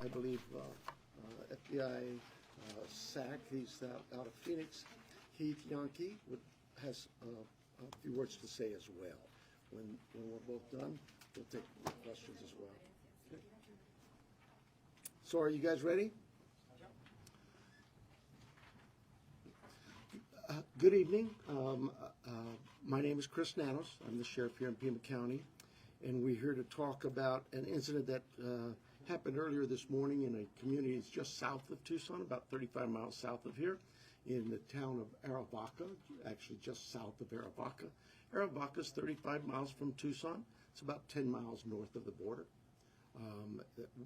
I believe, FBI SAC. He's out of Phoenix. Heath Yankee has a few words to say as well. When we're both done, we'll take questions as well. Okay. So are you guys ready? Good evening. My name is Chris Nanos. I'm the sheriff here in Pima County, and we're here to talk about an incident that happened earlier this morning in a community that's just south of Tucson, about 35 miles south of here, in the town of Arivaca, actually just south of Arivaca. Arivaca is 35 miles from Tucson. It's about 10 miles north of the border.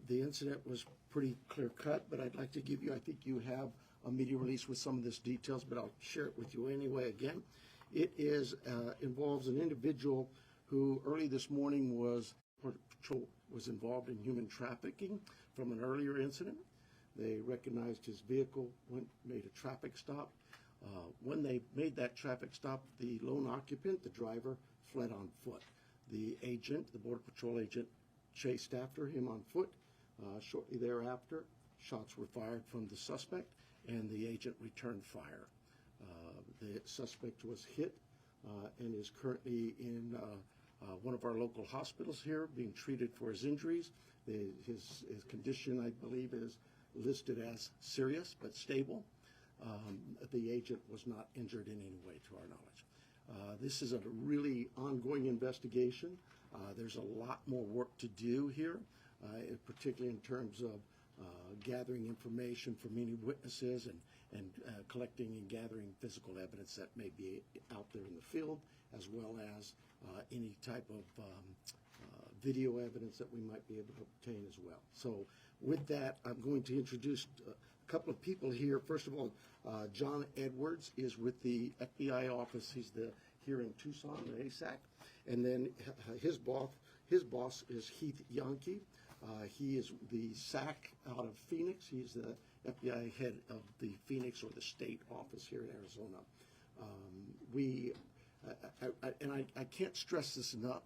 The incident was pretty clear cut, but I'd like to give you, I think you have a media release with some of this details, but I'll share it with you anyway again. It involves an individual who early this morning was involved in human trafficking from an earlier incident. They recognized his vehicle, made a traffic stop. When they made that traffic stop, the lone occupant, the driver, fled on foot. The agent, the Border Patrol agent, chased after him on foot. Shortly thereafter, shots were fired from the suspect, and the agent returned fire. The suspect was hit and is currently in one of our local hospitals here being treated for his injuries. His condition, I believe, is listed as serious but stable. The agent was not injured in any way to our knowledge. This is a really ongoing investigation. There's a lot more work to do here, particularly in terms of gathering information from any witnesses and collecting and gathering physical evidence that may be out there in the field, as well as any type of video evidence that we might be able to obtain as well. So with that, I'm going to introduce a couple of people here. First of all, John Edwards is with the FBI office. He's here in Tucson, the ASAC. And then his boss is Heath Yankee. He is the SAC out of Phoenix. He's the FBI head of the Phoenix or the state office here in Arizona. I can't stress this enough.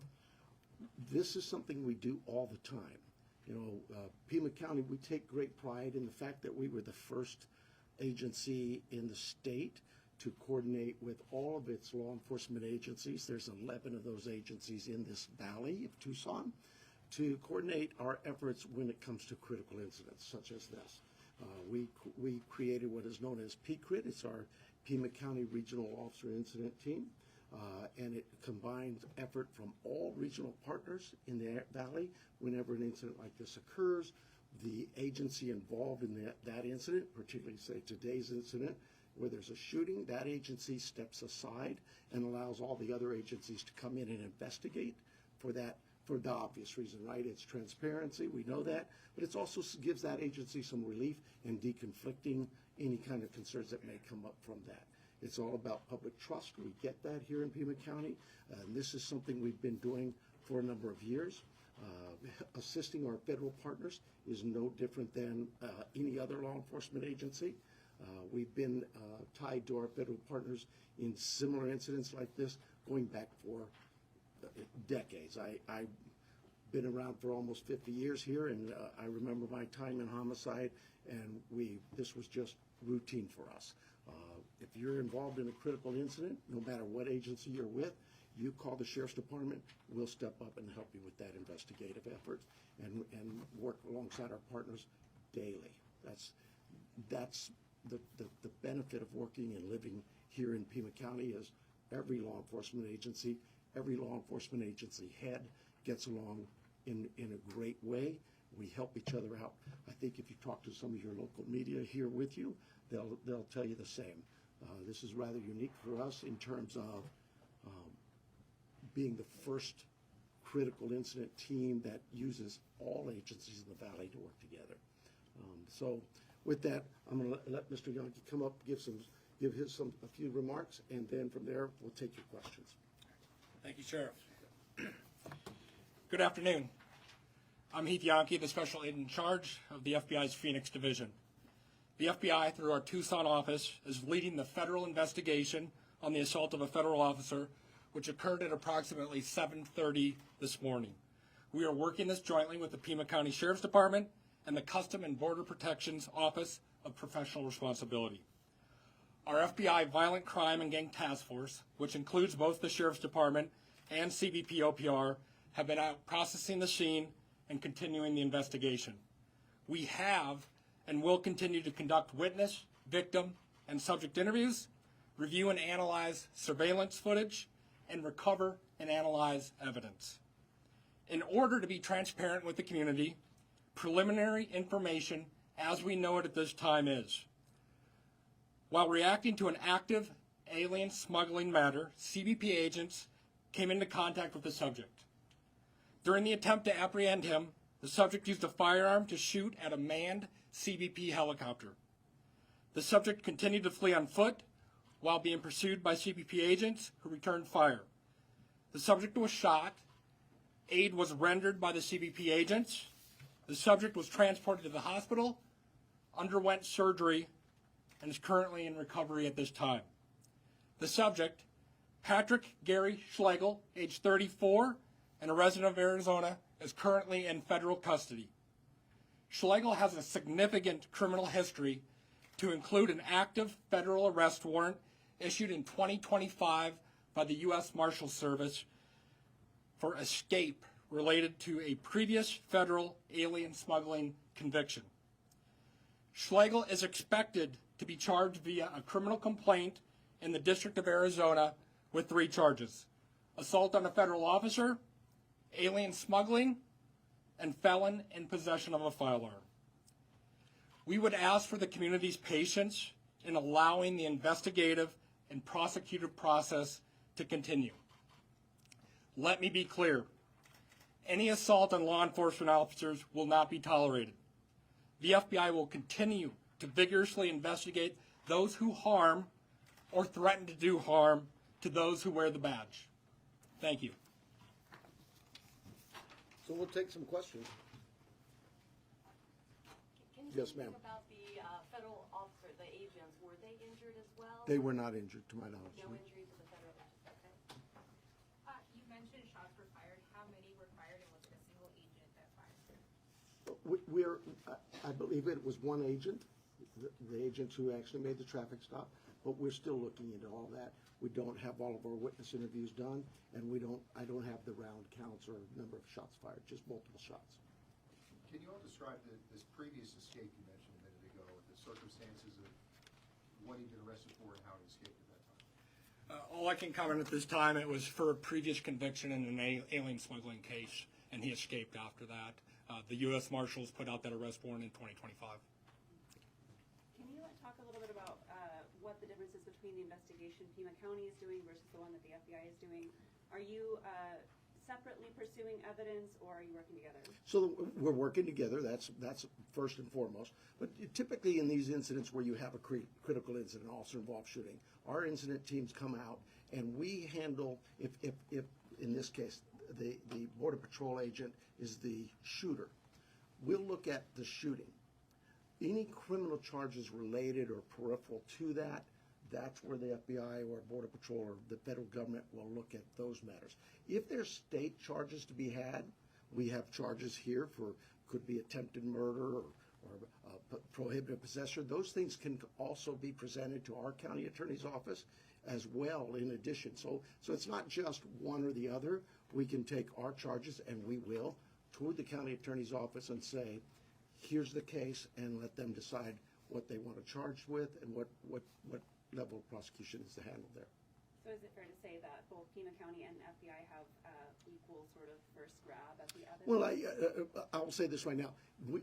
This is something we do all the time. You know, Pima County, we take great pride in the fact that we were the first agency in the state to coordinate with all of its law enforcement agencies. There's 11 of those agencies in this valley of Tucson to coordinate our efforts when it comes to critical incidents such as this. We created what is known as PCRIT. It's our Pima County Regional Officer Incident Team, and it combines effort from all regional partners in the valley. Whenever an incident like this occurs, the agency involved in that incident, particularly say today's incident, where there's a shooting, that agency steps aside and allows all the other agencies to come in and investigate for the obvious reason, right? It's transparency, we know that, but it also gives that agency some relief in deconflicting any kind of concerns that may come up from that. It's all about public trust. We get that here in Pima County, and this is something we've been doing for a number of years. Assisting our federal partners is no different than any other law enforcement agency. We've been tied to our federal partners in similar incidents like this going back for decades. I've been around for almost 50 years here, and I remember my time in homicide, and this was just routine for us. If you're involved in a critical incident, no matter what agency you're with, you call the Sheriff's Department, we'll step up and help you with that investigative effort and work alongside our partners daily. That's the benefit of working and living here in Pima County is every law enforcement agency head gets along in a great way. We help each other out. I think if you talk to some of your local media here with you, they'll tell you the same. This is rather unique for us in terms of being the first critical incident team that uses all agencies in the valley to work together. So with that, I'm going to let Mr. Yankee come up, give a few remarks, and then from there we'll take your questions. Thank you, Sheriff. Good afternoon. I'm Heath Yankee, the Special Agent in charge of the FBI's Phoenix Division. The FBI, through our Tucson office, is leading the federal investigation on the assault of a federal officer, which occurred at approximately 7:30 this morning. We are working this jointly with the Pima County Sheriff's Department and the Custom and Border Protection's Office of Professional Responsibility. Our FBI Violent Crime and Gang Task Force, which includes both the Sheriff's Department and CBP OPR, have been out processing the scene and continuing the investigation. We have and will continue to conduct witness, victim, and subject interviews, review and analyze surveillance footage, and recover and analyze evidence. In order to be transparent with the community, preliminary information as we know it at this time is: while reacting to an active alien smuggling matter, CBP agents came into contact with the subject. During the attempt to apprehend him, the subject used a firearm to shoot at a manned CBP helicopter. The subject continued to flee on foot while being pursued by CBP agents who returned fire. The subject was shot. Aid was rendered by the CBP agents. The subject was transported to the hospital, underwent surgery, and is currently in recovery at this time. The subject, Patrick Gary Schlegel, age 34, and a resident of Arizona, is currently in federal custody. Schlegel has a significant criminal history to include an active federal arrest warrant issued in 2025 by the U.S. Marshals Service for escape related to a previous federal alien smuggling conviction. Schlegel is expected to be charged via a criminal complaint in the District of Arizona with 3 charges: assault on a federal officer, alien smuggling, and felon in possession of a firearm. We would ask for the community's patience in allowing the investigative and prosecutive process to continue. Let me be clear. Any assault on law enforcement officers will not be tolerated. The FBI will continue to vigorously investigate those who harm or threaten to do harm to those who wear the badge. Thank you. So we'll take some questions. Can you Yes, speak ma'am. about the federal officer, the agents? Were they injured as well? They were not injured, to my knowledge. No injuries to the federal agents, okay. You mentioned shots were fired. How many were fired, and was it a single agent that fired? I believe it was one agent, the agent who actually made the traffic stop, but we're still looking into all that. We don't have all of our witness interviews done, and I don't have the round counts or number of shots fired, just multiple shots. Can you all describe this previous escape you mentioned a minute ago, the circumstances of what he'd been arrested for and how he escaped at that time? All I can comment at this time, it was for a previous conviction in an alien smuggling case, and he escaped after that. The U.S. Marshals put out that arrest warrant in 2025. Can you talk a little bit about what the difference is between the investigation Pima County is doing versus the one that the FBI is doing? Are you separately pursuing evidence, or are you working together? So we're working together, that's first and foremost. But typically in these incidents where you have a critical incident, officer-involved shooting, our incident teams come out and we handle, if in this case, the Border Patrol agent is the shooter, we'll look at the shooting. Any criminal charges related or peripheral to that, that's where the FBI or Border Patrol or the federal government will look at those matters. If there's state charges to be had, we have charges here for, could be attempted murder or prohibited possession. Those things can also be presented to our county attorney's office as well in addition. So it's not just one or the other. We can take our charges, and we will, toward the county attorney's office and say, here's the case, and let them decide what they want to charge with and what level of prosecution is to handle there. So is it fair to say that both Pima County and FBI have equal sort of first grab at the evidence? Well, I'll say this right now.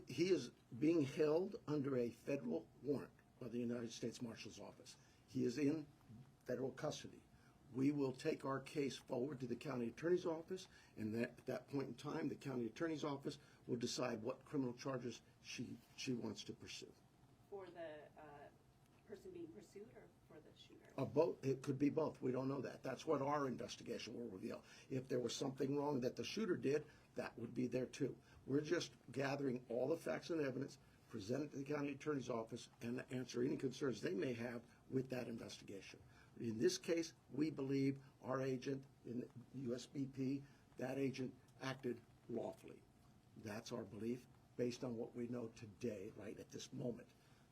He is being held under a federal warrant by the United States Marshal's Office. He is in federal custody. We will take our case forward to the county attorney's office, and at that point in time, the county attorney's office will decide what criminal charges she wants to pursue. For the person being pursued or for the shooter? Both. It could be both. We don't know that. That's what our investigation will reveal. If there was something wrong that the shooter did, that would be there too. We're just gathering all the facts and evidence, present it to the county attorney's office, and answer any concerns they may have with that investigation. In this case, we believe our agent in USBP, that agent acted lawfully. That's our belief, based on what we know today, right at this moment.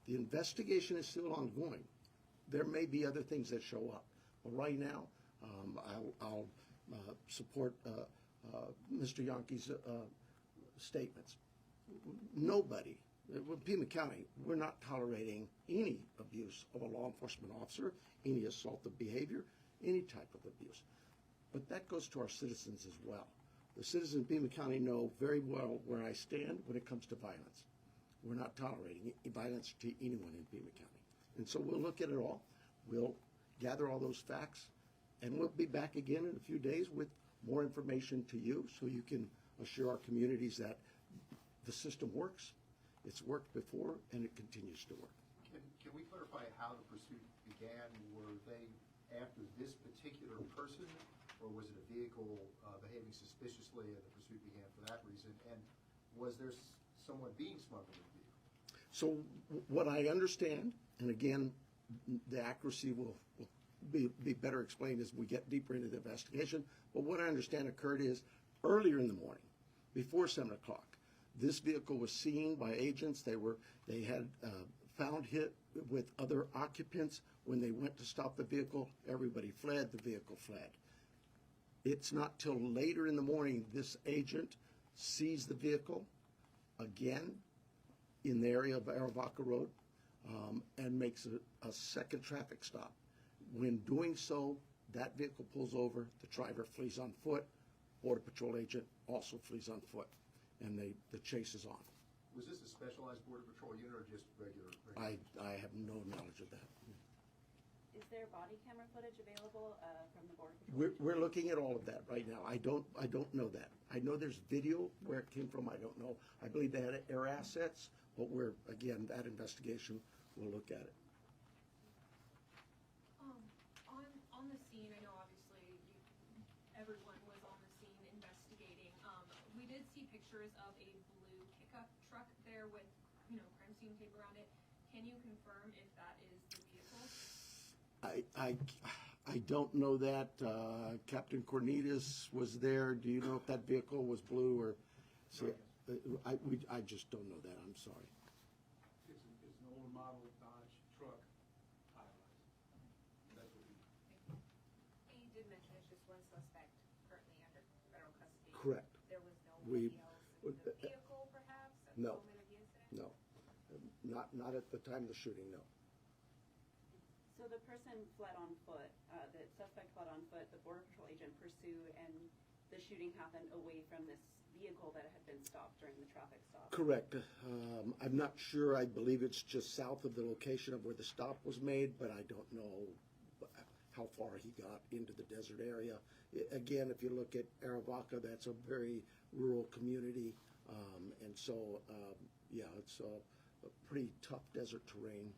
The investigation is still ongoing. There may be other things that show up. But right now, I'll support Mr. Yankee's statements. Nobody, Pima County, we're not tolerating any abuse of a law enforcement officer, any assaultive behavior, any type of abuse. But that goes to our citizens as well. The citizens of Pima County know very well where I stand when it comes to violence. We're not tolerating violence to anyone in Pima County. And so we'll look at it all. We'll gather all those facts, and we'll be back again in a few days with more information to you so you can assure our communities that the system works. It's worked before, and it continues to work. Can we clarify how the pursuit began? Were they after this particular person, or was it a vehicle behaving suspiciously and the pursuit began for that reason? And was there someone being smuggled in the vehicle? So what I understand, and again, the accuracy will be better explained as we get deeper into the investigation, but what I understand occurred is earlier in the morning, before 7 o'clock, this vehicle was seen by agents. They had found it with other occupants. When they went to stop the vehicle, everybody fled. The vehicle fled. It's not till later in the morning this agent sees the vehicle again in the area of Aravaca Road and makes a second traffic stop. When doing so, that vehicle pulls over. The driver flees on foot. Border Patrol agent also flees on foot, and the chase is on. Was this a specialized Border Patrol unit or just regular? I have no knowledge of that. Is there body camera footage available from the Border Patrol? We're looking at all of that right now. I don't know that. I know there's video. Where it came from, I don't know. I believe they had air assets, but again, that investigation will look at it. On the scene, I know obviously everyone was on the scene investigating. We did see pictures of a blue pickup truck there with, crime scene tape around it. Can you confirm if that is the vehicle? I don't know that. Captain Cornelius was there. Do you know if that vehicle was blue or? See, I just don't know that. I'm sorry. It's an older model Dodge truck. That's what we. And you did mention it's just one suspect currently under federal custody. Correct. There was nobody We- else in the vehicle, perhaps, at No. the moment of the incident? No, not at the time of the shooting. No. So the person fled on foot, the suspect fled on foot, the Border Patrol agent pursued, and the shooting happened away from this vehicle that had been stopped during the traffic stop. Correct. I'm not sure. I believe it's just south of the location of where the stop was made, but I don't know how far he got into the desert area. Again, if you look at Aravaca, that's a very rural community, and so it's a pretty tough desert terrain.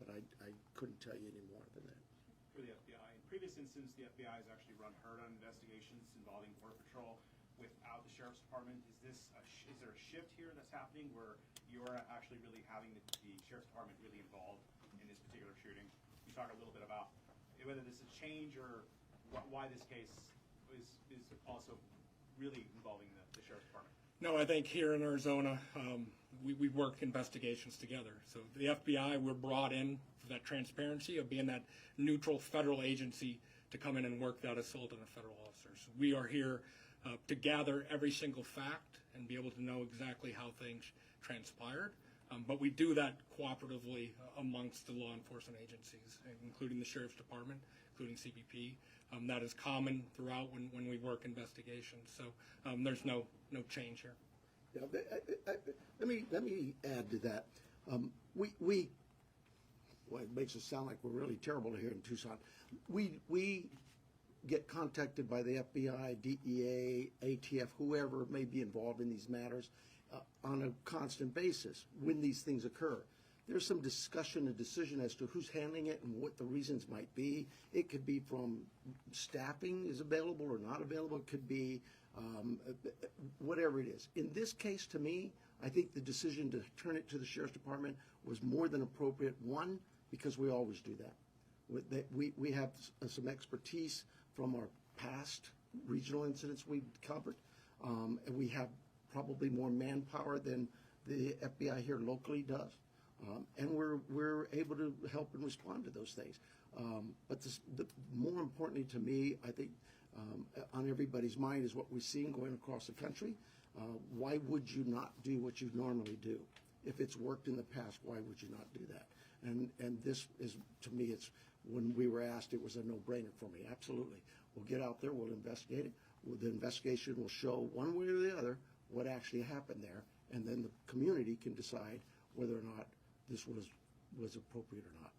But I couldn't tell you any more than that. For the FBI, in previous instances, the FBI has actually run herd-on investigations involving Border Patrol without the Sheriff's Department. Is there a shift here that's happening where you're actually really having the Sheriff's Department really involved in this particular shooting? You talk a little bit about whether this is a change or why this case is also really involving the Sheriff's Department. No, I think here in Arizona, we work investigations together. So the FBI, we're brought in for that transparency of being that neutral federal agency to come in and work that assault on a federal officer. So we are here to gather every single fact and be able to know exactly how things transpired. But we do that cooperatively amongst the law enforcement agencies, including the Sheriff's Department, including CBP. That is common throughout when we work investigations. So there's no change here. Yeah, let me add to that. Well, it makes it sound like we're really terrible here in Tucson. We get contacted by the FBI, DEA, ATF, whoever may be involved in these matters on a constant basis when these things occur. There's some discussion and decision as to who's handling it and what the reasons might be. It could be from staffing is available or not available. It could be whatever it is. In this case, to me, I think the decision to turn it to the Sheriff's Department was more than appropriate. One, because we always do that. We have some expertise from our past regional incidents we've covered, and we have probably more manpower than the FBI here locally does. And we're able to help and respond to those things. But more importantly to me, I think on everybody's mind is what we're seeing going across the country. Why would you not do what you normally do? If it's worked in the past, why would you not do that? And this is, to me, it's when we were asked, it was a no-brainer for me. Absolutely. We'll get out there, we'll investigate it. The investigation will show one way or the other what actually happened there, and then the community can decide whether or not this was appropriate or not.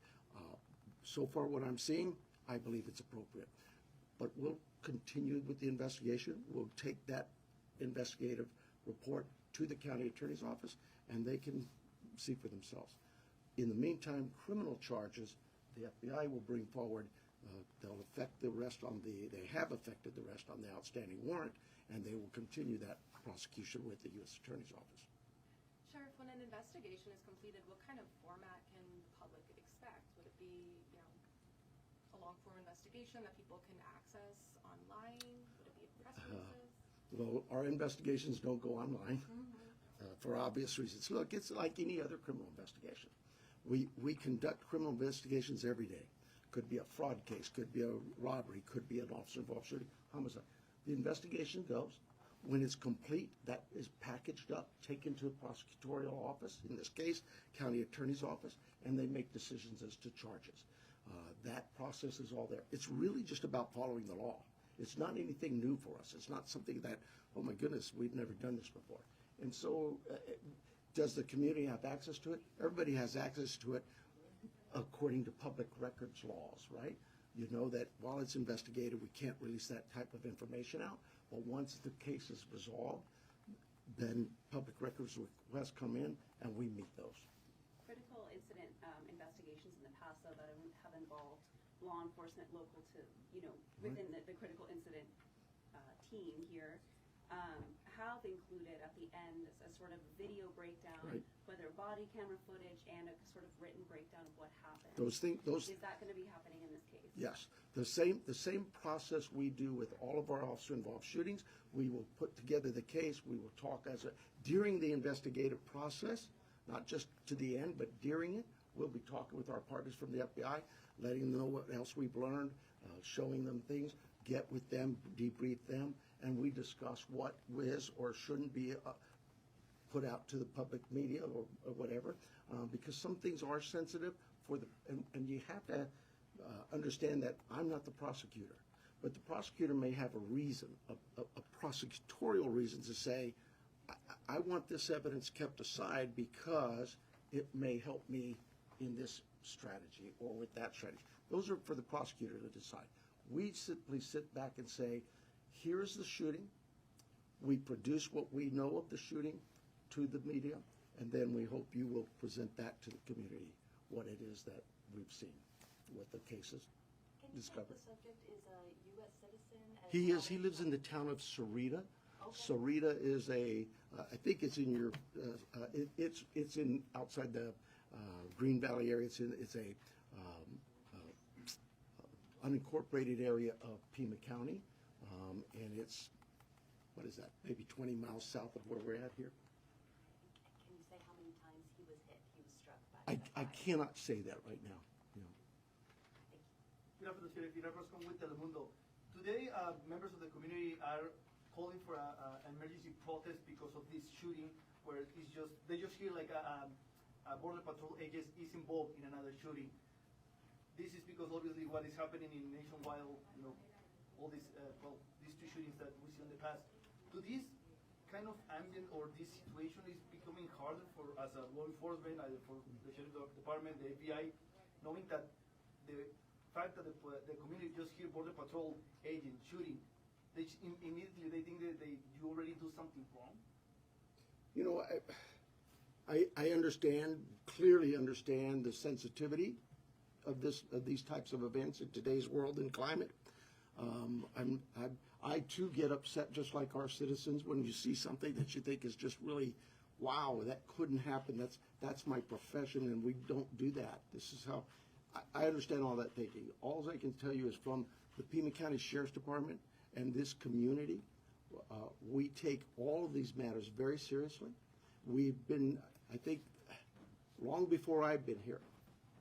So far, what I'm seeing, I believe it's appropriate. But we'll continue with the investigation. We'll take that investigative report to the county attorney's office, and they can see for themselves. In the meantime, criminal charges, the FBI will bring forward. They'll affect the rest on they have affected the rest on the outstanding warrant, and they will continue that prosecution with the U.S. Attorney's Office. Sheriff, when an investigation is completed, what kind of format can the public expect? Would it be, a long-form investigation that people can access online? Would it be press releases? Well, our investigations don't go online for obvious reasons. Look, it's like any other criminal investigation. We conduct criminal investigations every day. Could be a fraud case, could be a robbery, could be an officer-involved shooting, homicide. The investigation goes. When it's complete, that is packaged up, taken to a prosecutorial office, in this case, county attorney's office, and they make decisions as to charges. That process is all there. It's really just about following the law. It's not anything new for us. It's not something that, oh my goodness, we've never done this before. And so, does the community have access to it? Everybody has access to it according to public records laws, right? You know that while it's investigated, we can't release that type of information out. But once the case is resolved, then public records requests come in, and we meet those. Critical incident investigations in the past, though, that have involved law enforcement local to, within the critical incident team here, have included at the end a sort of video breakdown, Right. whether body camera footage and a sort of written breakdown of what happened. Those Is that going to be happening in this case? Yes, the same process we do with all of our officer-involved shootings. We will put together the case. We will talk during the investigative process, not just to the end, but during it. We'll be talking with our partners from the FBI, letting them know what else we've learned, showing them things, get with them, debrief them, and we discuss what is or shouldn't be put out to the public media or whatever, because some things are sensitive and you have to understand that I'm not the prosecutor, but the prosecutor may have a reason, a prosecutorial reason to say, I want this evidence kept aside because it may help me in this strategy or with that strategy. Those are for the prosecutor to decide. We simply sit back and say, here's the shooting. We produce what we know of the shooting to the media, and then we hope you will present that to the community, what it is that we've seen, what the cases discovered. Can you say the subject is a U.S. citizen? He is. He lives in the town of Sarita. Okay. Sarita is I think it's in your, it's in outside the Green Valley area. It's a unincorporated area of Pima County, and it's, what is that? Maybe 20 miles south of where we're at here. Can you say how many times he was struck by? I cannot say that right now. Good afternoon, Sheriff. Ira Roscom with Telemundo. Today, members of the community are calling for an emergency protest because of this shooting, where they just hear like a border patrol agent is involved in another shooting. This is because obviously what is happening in nationwide, all these these two shootings that we see in the past. To this kind of ambient or this situation is becoming harder for as a law enforcement, either for the sheriff department, the FBI, knowing that the fact that the community just hear border patrol agent shooting, they immediately they think that you already do something wrong. I understand, clearly understand the sensitivity of these types of events in today's world and climate. I too get upset just like our citizens when you see something that you think is just really, wow, that couldn't happen. That's my profession, and we don't do that. This is how I understand all that thinking. All I can tell you is from the Pima County Sheriff's Department and this community, we take all of these matters very seriously. we've been, I think, long before I've been here,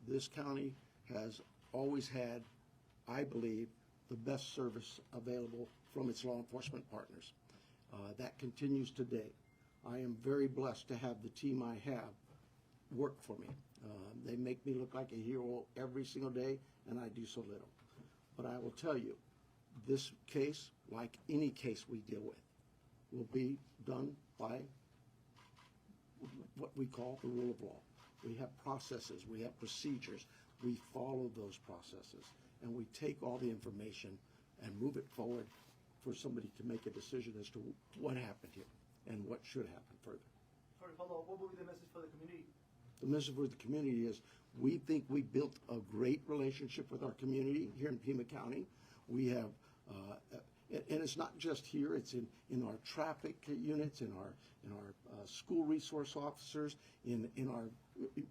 this county has always had, I believe, the best service available from its law enforcement partners. That continues today. I am very blessed to have the team I have work for me. They make me look like a hero every single day, and I do so little. But I will tell you, this case, like any case we deal with, will be done by what we call the rule of law. We have processes, we have procedures, we follow those processes, and we take all the information and move it forward for somebody to make a decision as to what happened here and what should happen further. Sorry, follow-up, what will be the message for the community? The message for the community is we think we built a great relationship with our community here in Pima County. We have, and it's not just here, it's in our traffic units, in our school resource officers, in our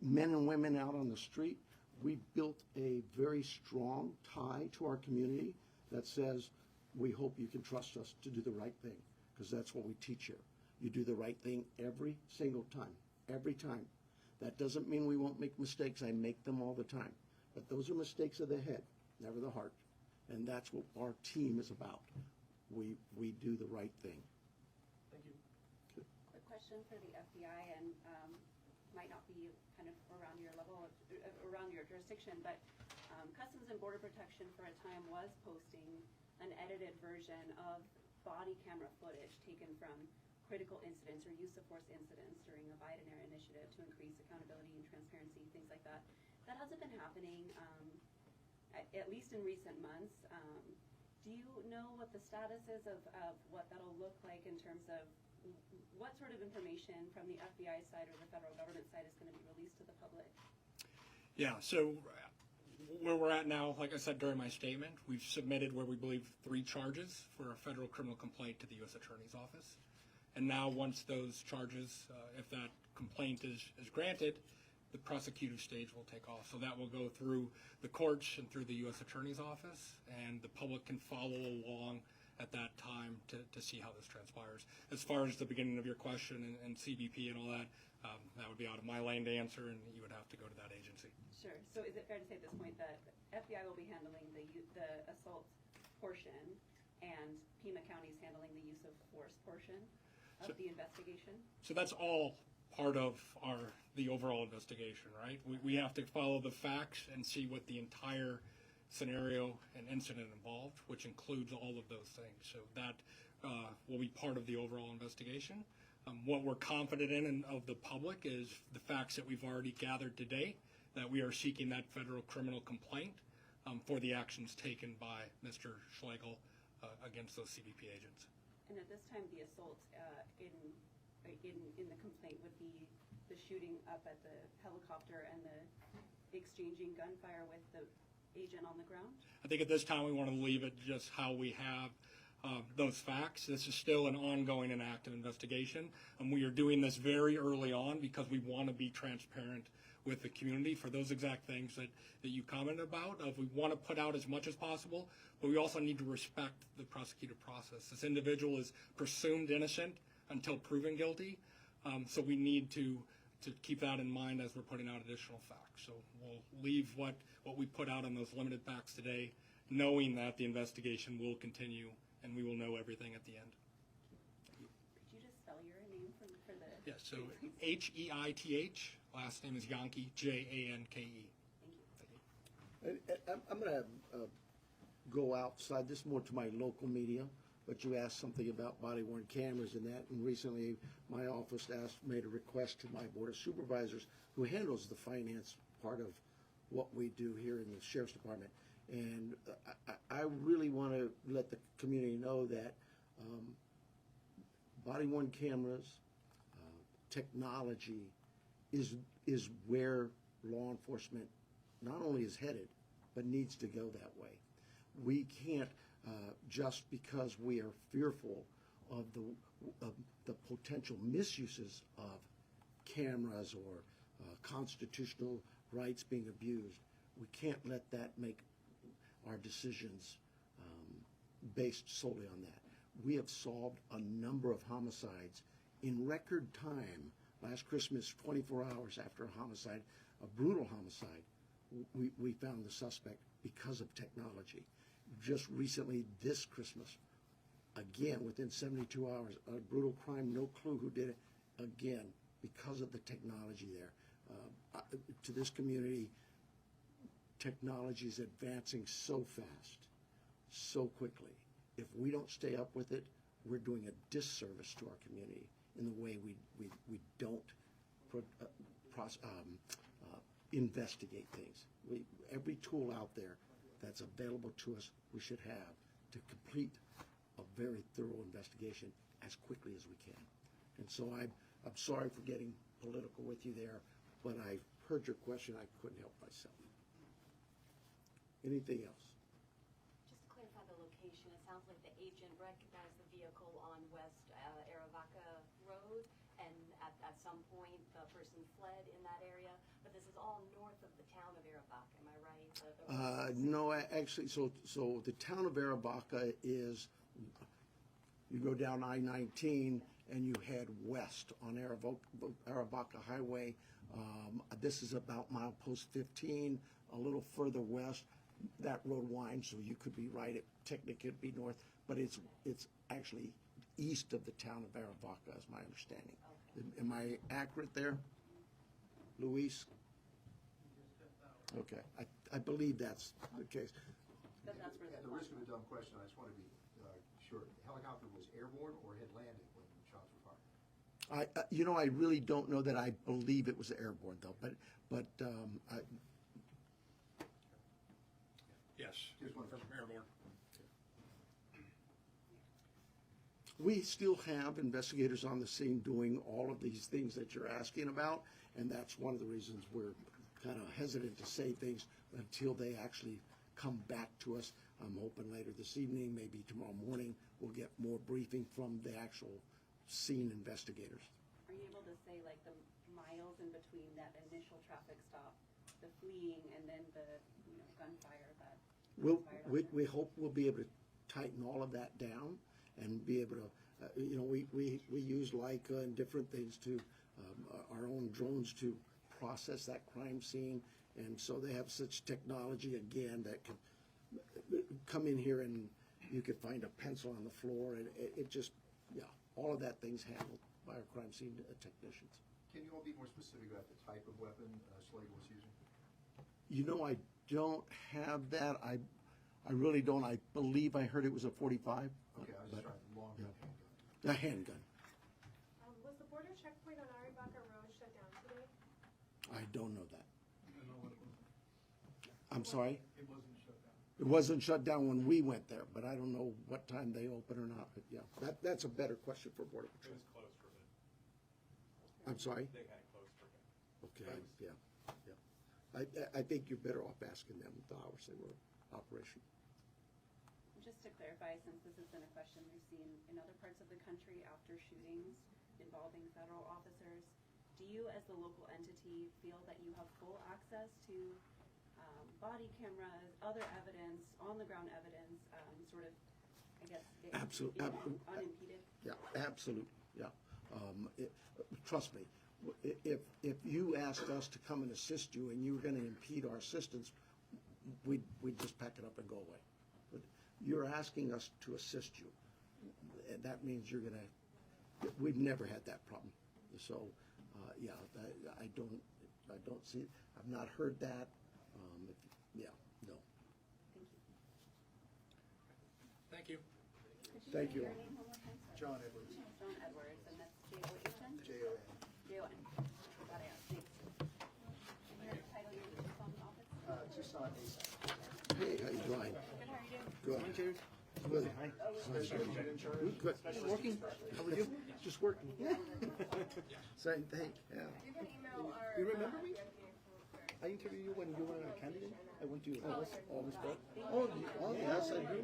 men and women out on the street. We built a very strong tie to our community that says, we hope you can trust us to do the right thing, because that's what we teach here. You do the right thing every single time, every time. That doesn't mean we won't make mistakes. I make them all the time. But those are mistakes of the head, never the heart. And that's what our team is about. We do the right thing. Thank you. Quick question for the FBI, and might not be kind of around your level, around your jurisdiction, but Customs and Border Protection for a time was posting an edited version of body camera footage taken from critical incidents or use of force incidents during a Biden-era initiative to increase accountability and transparency, things like that. That hasn't been happening, at least in recent months. Do you know what the status is of what that'll look like in terms of what sort of information from the FBI side or the federal government side is going to be released to the public? Yeah, so where we're at now, like I said during my statement, we've submitted where we believe 3 charges for a federal criminal complaint to the U.S. Attorney's Office. And now once those charges, if that complaint is granted, the prosecutive stage will take off. So that will go through the courts and through the U.S. Attorney's Office, and the public can follow along at that time to see how this transpires. As far as the beginning of your question and CBP and all that, that would be out of my lane to answer, and you would have to go to that agency. Sure. So is it fair to say at this point that FBI will be handling the assault portion and Pima County is handling the use of force portion of the investigation? So that's all part of the overall investigation, right? We have to follow the facts and see what the entire scenario and incident involved, which includes all of those things. So that will be part of the overall investigation. What we're confident in and of the public is the facts that we've already gathered today, that we are seeking that federal criminal complaint for the actions taken by Mr. Schlegel against those CBP agents. And at this time, the assault in the complaint would be the shooting up at the helicopter and the exchanging gunfire with the agent on the ground? I think at this time we want to leave it just how we have those facts. This is still an ongoing and active investigation, and we are doing this very early on because we want to be transparent with the community for those exact things that you commented about. We want to put out as much as possible, but we also need to respect the prosecutive process. This individual is presumed innocent until proven guilty, so we need to keep that in mind as we're putting out additional facts. So we'll leave what we put out on those limited facts today, knowing that the investigation will continue and we will know everything at the end. Could you just spell your name for the... Yes, so Heith, last name is Yankee, Janke. Thank you. I'm going to go outside. This is more to my local media, but you asked something about body-worn cameras and that, and recently my office made a request to my Board of Supervisors, who handles the finance part of what we do here in the Sheriff's Department. And I really want to let the community know that body-worn cameras, technology is where law enforcement not only is headed, but needs to go that way. We can't, just because we are fearful of the potential misuses of cameras or constitutional rights being abused, we can't let that make our decisions based solely on that. We have solved a number of homicides in record time last Christmas, 24 hours after a homicide, a brutal homicide, we found the suspect because of technology. Just recently, this Christmas, again, within 72 hours, a brutal crime, no clue who did it, again, because of the technology there. To this community, technology is advancing so fast, so quickly. If we don't stay up with it, we're doing a disservice to our community in the way we don't investigate things. Every tool out there that's available to us, we should have to complete a very thorough investigation as quickly as we can. And so I'm sorry for getting political with you there, but I heard your question. I couldn't help myself. Anything else? Just to clarify the location, it sounds like the agent recognized the vehicle on West Aravaca Road, and at some point the person fled in that area, but this is all north of the town of Aravaca, am I right? No, actually, so the town of Aravaca is, you go down I-19 and you head west on Aravaca Highway. This is about milepost 15, a little further west. That road winds, so you could be right. It technically could be north, but it's actually east of the town of Aravaca, is my understanding. Okay. Am I accurate there, Luis? Okay, I believe that's the case. But that's where At the risk of a dumb question, I just want to be sure. The helicopter was airborne or had landed when shots were fired? I really don't know that. I believe it was airborne though, but Yes, from airborne. we still have investigators on the scene doing all of these things that you're asking about, and that's one of the reasons we're kind of hesitant to say things until they actually come back to us. I'm hoping later this evening, maybe tomorrow morning, we'll get more briefing from the actual scene investigators. Are you able to say like the miles in between that initial traffic stop, the fleeing, and then the gunfire that? We hope we'll be able to tighten all of that down and be able to, we use Leica and different things to, our own drones to process that crime scene. And so they have such technology, again, that can come in here and you could find a pencil on the floor, and it just, all of that thing's handled by our crime scene technicians. Can you all be more specific about the type of weapon Slater was using? I don't have that. I really don't. I believe I heard it was a 45. Okay, I was just trying long handgun. A handgun. Was the border checkpoint on Aravaca Road shut down today? I don't know that. You know what it was? I'm sorry? It wasn't shut down. It wasn't shut down when we went there, but I don't know what time they open or not. But that's a better question for Border It Patrol. was closed for a bit. I'm sorry? They had it closed for a bit. Okay, yeah. I think you're better off asking them the hours they were operational. Just to clarify, since this has been a question we've seen in other parts of the country after shootings involving federal officers, do you as the local entity feel that you have full access to body cameras, other evidence, on-the-ground evidence, sort of, I guess, unimpeded? Yeah, absolutely, yeah. Trust me, if you asked us to come and assist you and you were going to impede our assistance, we'd just pack it up and go away. But you're asking us to assist you. And that means you're going to, we've never had that problem. So, I don't see, I've not heard that. No. Thank you. Thank you. Thank you. Your name one more time, sorry. John Edwards. John Edwards, and that's J-O-H-N? J-O-N. J-O-N. Got it, thanks. And your title, your phone office? Just on ASAP. Hey, how you doing? Good, how are you doing? Good. Good. Good. Working? How are you? Just working. Same thing, yeah. You can email our. You remember me? I interviewed you when you were a candidate. I went to August. Oh, yes, I do.